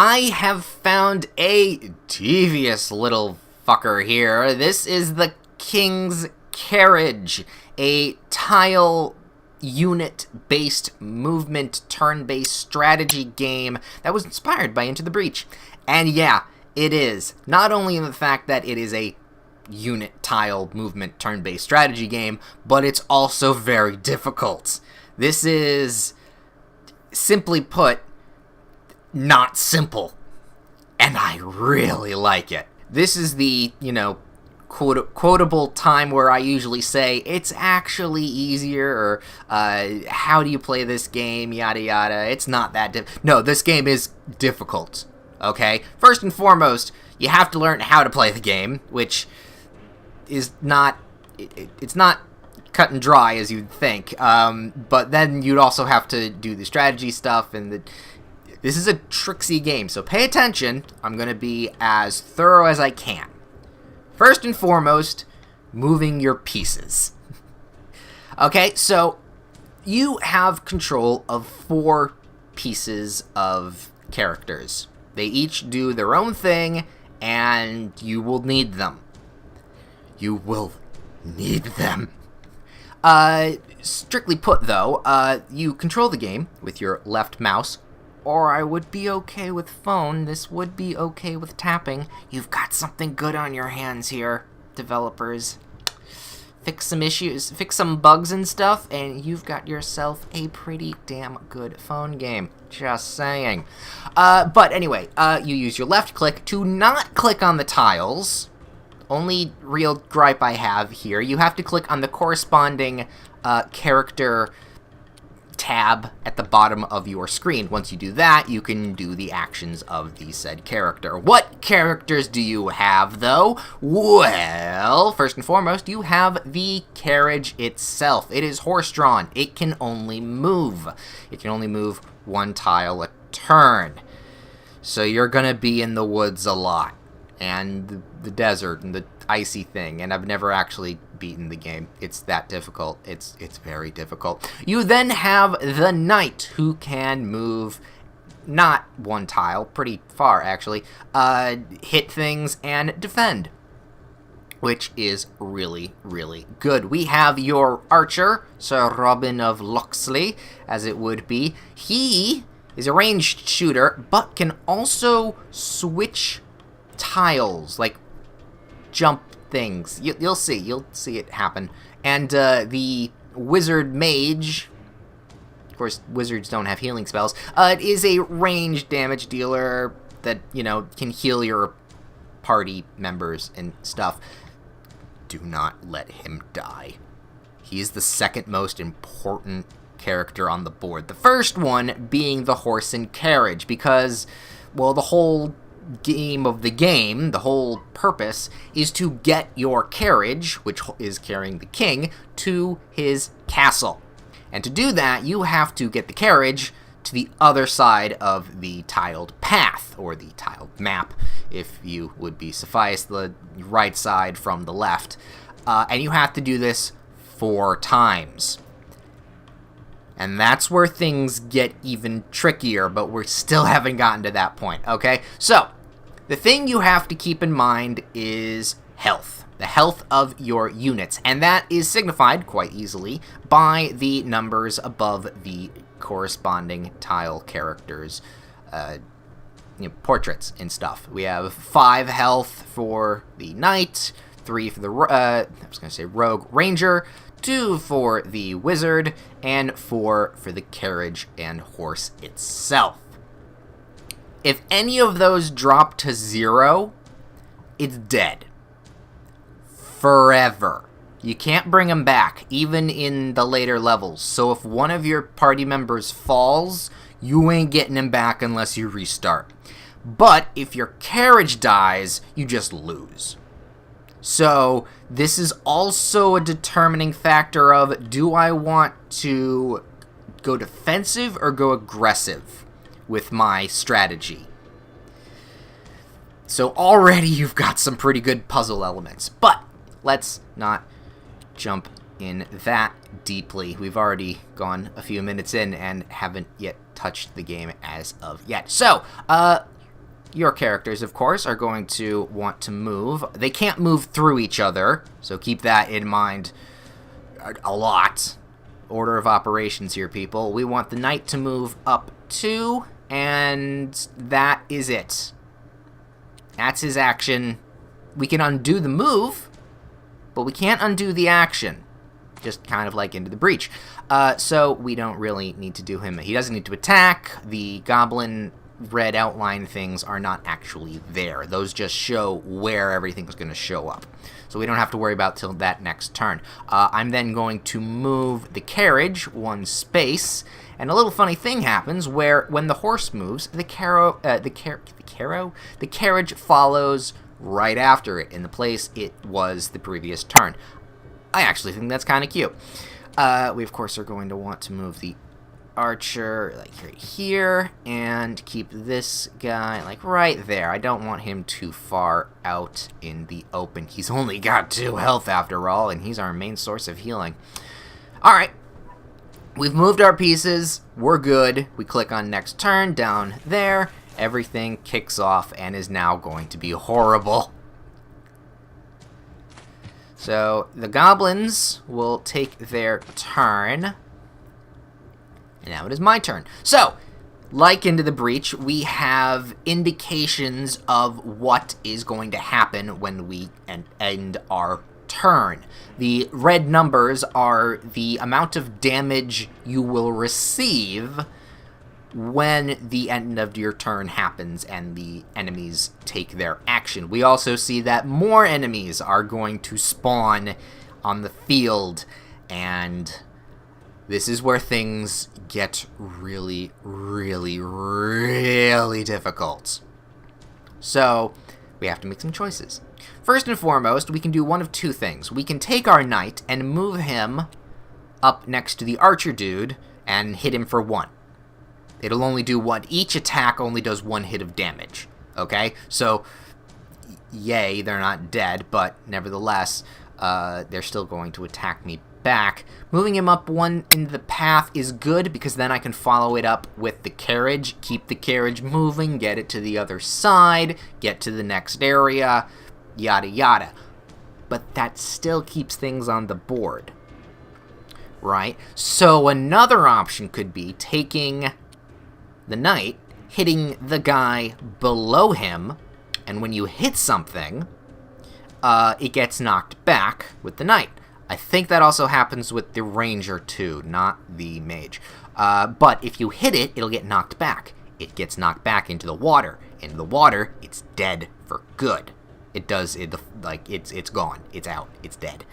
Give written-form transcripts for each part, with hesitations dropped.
I have found a devious little fucker here. This is the King's Carriage, a tile unit-based movement turn-based strategy game that was inspired by Into the Breach. And yeah, it is. Not only in the fact that it is a unit tile movement turn-based strategy game, but it's also very difficult. This is, simply put, not simple. And I really like it. This is the, quotable time where I usually say, it's actually easier, or how do you play this game, yada yada. It's not that No, this game is difficult, okay? First and foremost, you have to learn how to play the game, which is not, it's not cut and dry as you'd think, but then you'd also have to do the strategy stuff, and this is a tricksy game, so pay attention. I'm going to be as thorough as I can. First and foremost, moving your pieces. Okay, so you have control of 4 pieces of characters. They each do their own thing, and you will need them. You will need them. Strictly put, though, you control the game with your left mouse, or I would be okay with phone. This would be okay with tapping. You've got something good on your hands here, developers. Fix some issues, fix some bugs and stuff, and you've got yourself a pretty damn good phone game. Just saying. But anyway, you use your left click to not click on the tiles. Only real gripe I have here, you have to click on the corresponding character tab at the bottom of your screen. Once you do that, you can do the actions of the said character. What characters do you have, though? Well, first and foremost, you have the carriage itself. It is horse-drawn. It can only move. It can only move 1 tile a turn. So you're gonna be in the woods a lot, and the desert, and the icy thing, and I've never actually beaten the game. It's that difficult. It's very difficult. You then have the knight, who can move not 1 tile, pretty far actually, hit things and defend, which is really, really good. We have your archer, Sir Robin of Locksley, as it would be. He is a ranged shooter, but can also switch tiles, like jump things. You'll see it happen. And the wizard mage, of course, wizards don't have healing spells, is a ranged damage dealer that, can heal your party members and stuff. Do not let him die. He is the second most important character on the board. The first one being the horse and carriage, because, well, the whole the whole purpose is to get your carriage, which is carrying the king, to his castle. And to do that, you have to get the carriage to the other side of the tiled path, or the tiled map, if you would be sufficed, the right side from the left. And you have to do this 4 times. And that's where things get even trickier, but we still haven't gotten to that point, okay? So, the thing you have to keep in mind is health. The health of your units. And that is signified, quite easily, by the numbers above the corresponding tile characters' portraits and stuff. We have 5 health for the knight, 3 for the, rogue ranger, 2 for the wizard, and 4 for the carriage and horse itself. If any of those drop to 0, it's dead. Forever. You can't bring them back, even in the later levels. So if one of your party members falls, you ain't getting him back unless you restart. But if your carriage dies, you just lose. So this is also a determining factor of, do I want to go defensive or go aggressive with my strategy? So already you've got some pretty good puzzle elements, but let's not jump in that deeply. We've already gone a few minutes in and haven't yet touched the game as of yet. So, Your characters, of course, are going to want to move. They can't move through each other, so keep that in mind a lot. Order of operations here, people. We want the knight to move up 2, and that is it. That's his action. We can undo the move, but we can't undo the action. Just kind of like into the breach. So we don't really need to do him. He doesn't need to attack. The goblin red outline things are not actually there. Those just show where everything's going to show up. So we don't have to worry about till that next turn. I'm then going to move the carriage 1 space, and a little funny thing happens where when the horse moves, the carriage follows right after it in the place it was the previous turn. I actually think that's kind of cute. We, of course, are going to want to move the archer like right here and keep this guy like right there. I don't want him too far out in the open. He's only got 2 health after all, and he's our main source of healing. Alright, we've moved our pieces. We're good. We click on next turn down there. Everything kicks off and is now going to be horrible. So the goblins will take their turn. And now it is my turn. So, like Into the Breach, we have indications of what is going to happen when we end our turn. The red numbers are the amount of damage you will receive when the end of your turn happens and the enemies take their action. We also see that more enemies are going to spawn on the field, and this is where things get really, really, really difficult. So, we have to make some choices. First and foremost, we can do one of 2 things. We can take our knight and move him up next to the archer dude and hit him for 1. It'll only do 1. Each attack only does 1 hit of damage. Okay? So, yay, they're not dead, but nevertheless, they're still going to attack me back. Moving him up 1 into the path is good because then I can follow it up with the carriage, keep the carriage moving, get it to the other side, get to the next area, yada yada. But that still keeps things on the board, right? So another option could be taking the knight, hitting the guy below him, and when you hit something, it gets knocked back with the knight. I think that also happens with the ranger too, not the mage. But if you hit it, it'll get knocked back. It gets knocked back into the water. Into the water, it's dead for good. It does, it's gone. It's out. It's dead.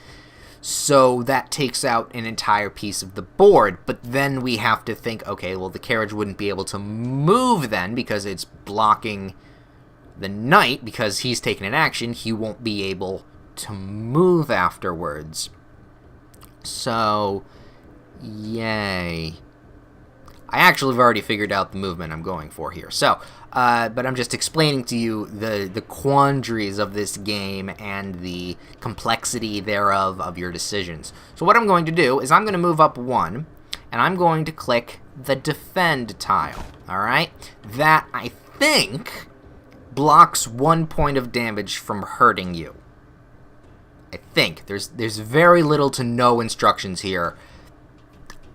So that takes out an entire piece of the board. But then we have to think, okay, well, the carriage wouldn't be able to move then because it's blocking the knight. Because he's taken an action, he won't be able to move afterwards. So, yay. I actually have already figured out the movement I'm going for here. So, but I'm just explaining to you the quandaries of this game and the complexity thereof of your decisions. So what I'm going to do is I'm going to move up 1, and I'm going to click the defend tile. Alright? That, I think, blocks 1 point of damage from hurting you. I think. There's very little to no instructions here.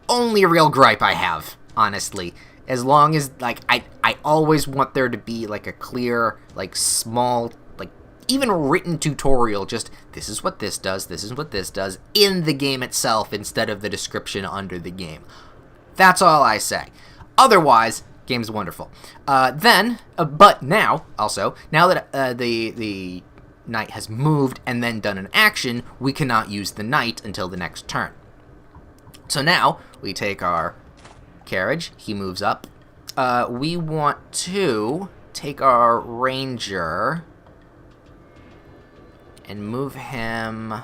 Only real gripe I have, honestly. As long as, like, I always want there to be, like, a clear, like, small, like, even written tutorial, just, this is what this does, this is what this does, in the game itself, instead of the description under the game. That's all I say. Otherwise, game's wonderful. But now, also, now that the knight has moved and then done an action, we cannot use the knight until the next turn. So now, we take our carriage, he moves up. We want to take our ranger and move him.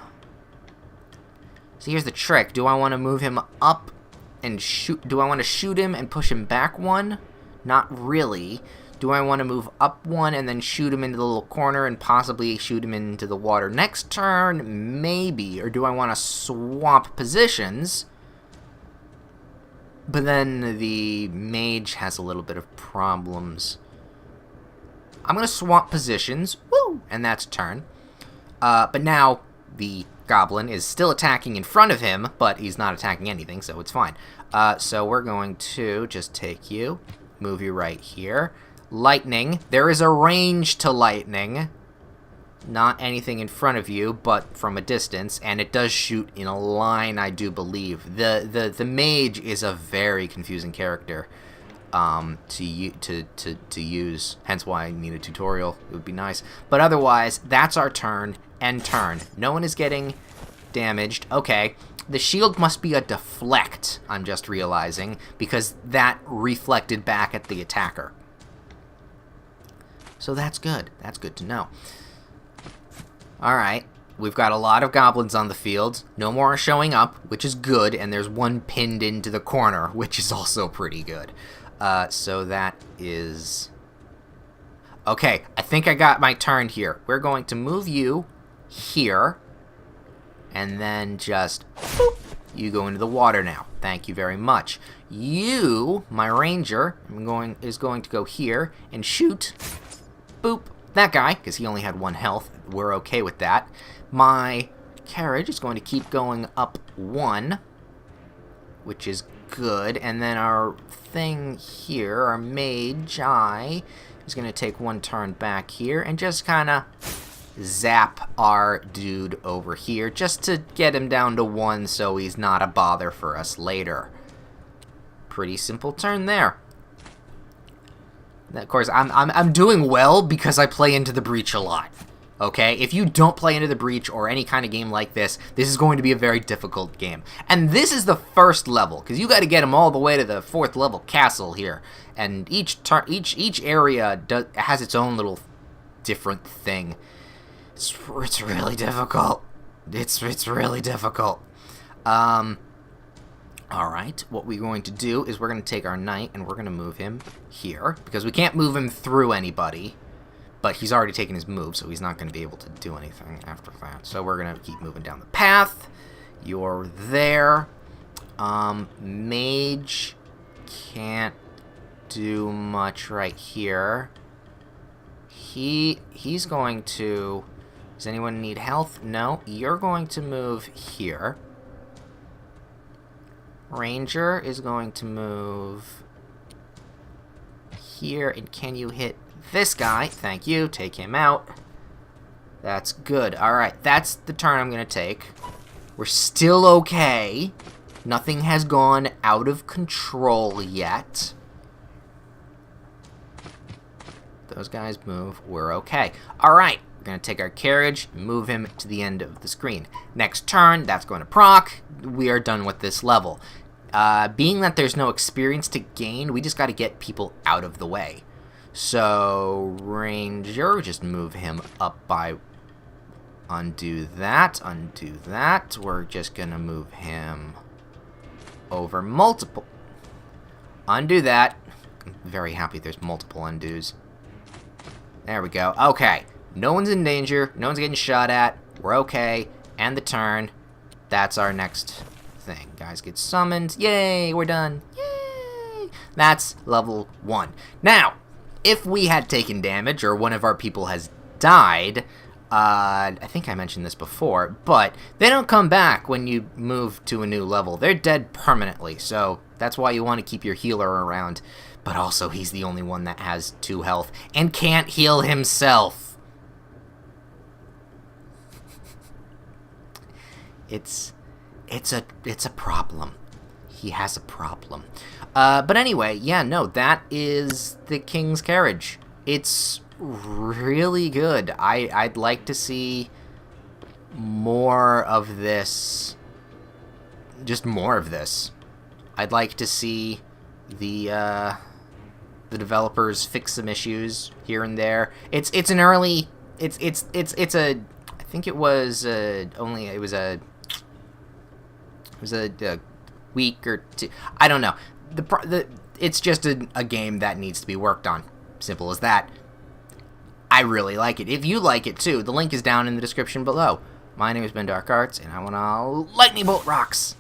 So here's the trick. Do I want to move him up and shoot? Do I want to shoot him and push him back 1? Not really. Do I want to move up 1 and then shoot him into the little corner and possibly shoot him into the water next turn? Maybe. Or do I want to swap positions? But then the mage has a little bit of problems. I'm going to swap positions. Woo! And that's a turn. But now the goblin is still attacking in front of him, but he's not attacking anything, so it's fine. So we're going to just take you, move you right here. Lightning. There is a range to lightning. Not anything in front of you, but from a distance, and it does shoot in a line, I do believe. The mage is a very confusing character to use, hence why I need a tutorial. It would be nice. But otherwise, that's our turn, end turn. No one is getting damaged. Okay, the shield must be a deflect, I'm just realizing, because that reflected back at the attacker. So that's good. That's good to know. Alright, we've got a lot of goblins on the field. No more are showing up, which is good, and there's one pinned into the corner, which is also pretty good. So that is... Okay, I think I got my turn here. We're going to move you here, and then just... Boop, you go into the water now. Thank you very much. You, my ranger, is going to go here and shoot. Boop. That guy, because he only had 1 health. We're okay with that. My carriage is going to keep going up 1, which is good. And then our thing here, our mage eye, is going to take 1 turn back here and just kind of zap our dude over here just to get him down to 1 so he's not a bother for us later. Pretty simple turn there. Of course, I'm doing well because I play Into the Breach a lot. Okay? If you don't play Into the Breach or any kind of game like this, this is going to be a very difficult game. And this is the first level, because you got to get them all the way to the 4th level castle here. And each area has its own little different thing. It's really difficult. It's really difficult. Alright, what we're going to do is we're going to take our knight and we're going to move him here, because we can't move him through anybody, but he's already taken his move, so he's not going to be able to do anything after that. So we're going to keep moving down the path. You're there. Mage can't do much right here. He's going to... Does anyone need health? No. You're going to move here. Ranger is going to move here, and can you hit this guy? Thank you. Take him out. That's good. Alright, that's the turn I'm going to take. We're still okay. Nothing has gone out of control yet. Those guys move. We're okay. Alright, we're going to take our carriage and move him to the end of the screen. Next turn, that's going to proc. We are done with this level. Being that there's no experience to gain, we just got to get people out of the way. So, Ranger, just move him up by... Undo that, undo that. We're just going to move him over multiple... Undo that. I'm very happy there's multiple undos. There we go. Okay. No one's in danger. No one's getting shot at. We're okay. And the turn. That's our next thing. Guys get summoned. Yay, we're done. Yay! That's level 1. Now, if we had taken damage, or one of our people has died, I think I mentioned this before, but they don't come back when you move to a new level. They're dead permanently, so that's why you want to keep your healer around. But also, he's the only one that has 2 health and can't heal himself. It's a problem. He has a problem. But anyway, yeah, no, that is the King's Carriage. It's really good. I'd like to see more of this. Just more of this. I'd like to see the developers fix some issues here and there. It's an early. It's a. I think it was a week or 2. I don't know. It's just a game that needs to be worked on. Simple as that. I really like it. If you like it too, the link is down in the description below. My name has been Dark Arts, and I want to lightning bolt rocks.